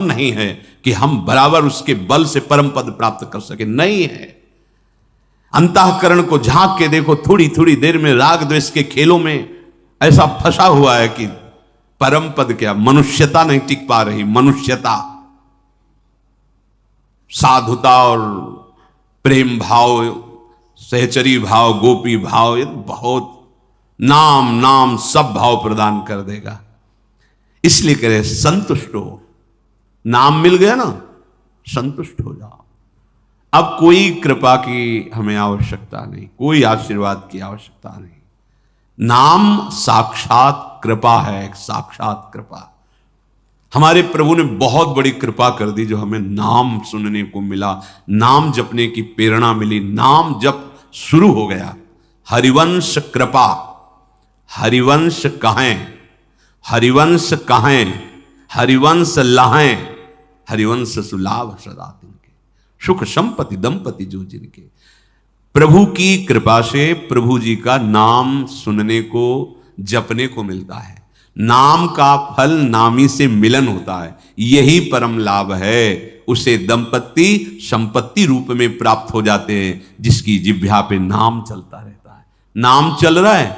नहीं है कि हम बराबर उसके बल से परम पद प्राप्त कर सके, नहीं है। अंतःकरण को झांक के देखो, थोड़ी थोड़ी देर में राग द्वेष के खेलों में ऐसा फंसा हुआ है कि परम पद क्या, मनुष्यता नहीं टिक पा रही। मनुष्यता, साधुता और प्रेम भाव, सहचरी भाव, गोपी भाव, ये बहुत नाम नाम सब भाव प्रदान कर देगा। इसलिए करे संतुष्ट हो। नाम मिल गया ना, संतुष्ट हो जाओ। अब कोई कृपा की हमें आवश्यकता नहीं, कोई आशीर्वाद की आवश्यकता नहीं। नाम साक्षात कृपा है, एक साक्षात कृपा। हमारे प्रभु ने बहुत बड़ी कृपा कर दी जो हमें नाम सुनने को मिला, नाम जपने की प्रेरणा मिली, नाम जप शुरू हो गया। हरिवंश कृपा, हरिवंश कहें, हरिवंश कहें, हरिवंश लाहें, हरिवंश सुलाभ सदा तिनके, सुख संपत्ति दंपति जो जिनके। प्रभु की कृपा से प्रभु जी का नाम सुनने को, जपने को मिलता है। नाम का फल नामी से मिलन होता है, यही परम लाभ है। उसे दंपति संपत्ति रूप में प्राप्त हो जाते हैं जिसकी जिह्वा पे नाम चलता रहता है। नाम चल रहा है,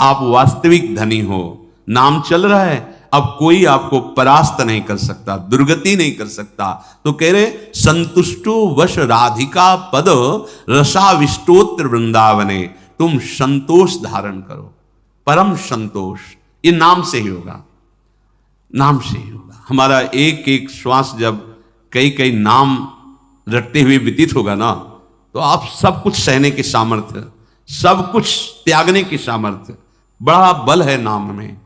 आप वास्तविक धनी हो। नाम चल रहा है, अब कोई आपको परास्त नहीं कर सकता, दुर्गति नहीं कर सकता। तो कह रहे संतुष्टो वश राधिका पद रसाविष्टोत्र वृंदावने, तुम संतोष धारण करो, परम संतोष। ये नाम से ही होगा, नाम से ही होगा। हमारा एक एक श्वास जब कई कई नाम रटते हुए व्यतीत होगा ना, तो आप सब कुछ सहने के सामर्थ्य, सब कुछ त्यागने की सामर्थ्य, बड़ा बल है नाम में।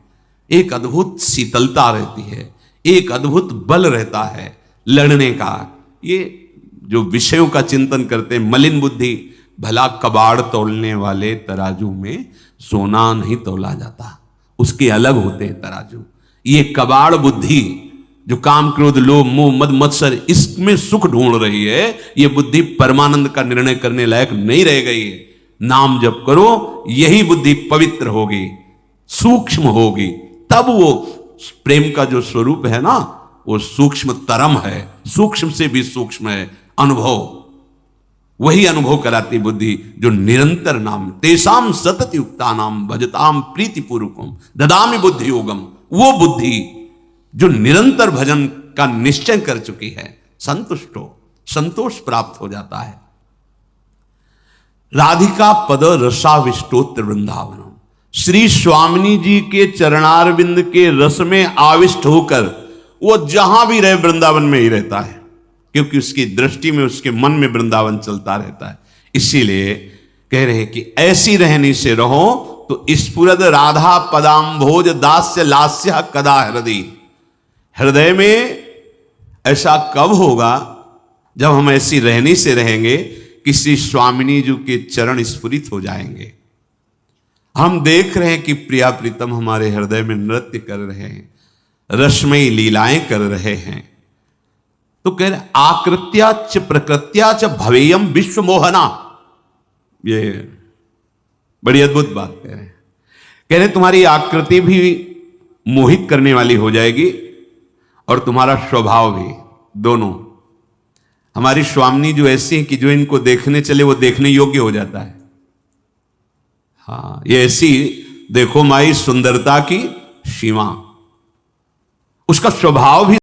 एक अद्भुत शीतलता रहती है, एक अद्भुत बल रहता है लड़ने का। ये जो विषयों का चिंतन करते हैं, मलिन बुद्धि, भला कबाड़ तोलने वाले तराजू में सोना नहीं तोला जाता, उसके अलग होते हैं तराजू। ये कबाड़ बुद्धि जो काम क्रोध लोभ मोह मद मत्सर इसमें सुख ढूंढ रही है, ये बुद्धि परमानंद का निर्णय करने लायक नहीं रह गई है। नाम जप करो, यही बुद्धि पवित्र होगी, सूक्ष्म होगी, तब वो प्रेम का जो स्वरूप है ना, वो सूक्ष्म तरम है, सूक्ष्म से भी सूक्ष्म है अनुभव। वही अनुभव कराती बुद्धि जो निरंतर नाम, तेसाम सतत युक्ता नाम भजताम प्रीति पूर्वकम ददामि बुद्धि योगम। वो बुद्धि जो निरंतर भजन का निश्चय कर चुकी है, संतुष्ट हो, संतोष प्राप्त हो जाता है। राधिका पद रसाविष्टोत्र वृंदावनम, श्री स्वामिनी जी के चरणारविंद के रस में आविष्ट होकर वो जहां भी रहे वृंदावन में ही रहता है, क्योंकि उसकी दृष्टि में, उसके मन में वृंदावन चलता रहता है। इसीलिए कह रहे कि ऐसी रहनी से रहो तो स्फुरद राधा पदाम्भोज दास्य लास्य कदा हृदय। हृदय में ऐसा कब होगा जब हम ऐसी रहनी से रहेंगे कि श्री स्वामिनी जी के चरण स्फुरित हो जाएंगे। हम देख रहे हैं कि प्रिया प्रीतम हमारे हृदय में नृत्य कर रहे हैं, रसमयी लीलाएं कर रहे हैं। तो कह रहे आकृत्या च प्रकृत्या च भवेयम विश्व मोहना। ये बड़ी अद्भुत बात कह रहे हैं। कह रहे तुम्हारी आकृति भी मोहित करने वाली हो जाएगी और तुम्हारा स्वभाव भी, दोनों। हमारी स्वामिनी जो ऐसी है कि जो इनको देखने चले वो देखने योग्य हो जाता है। हाँ, ये ऐसी देखो माई सुंदरता की सीमा, उसका स्वभाव भी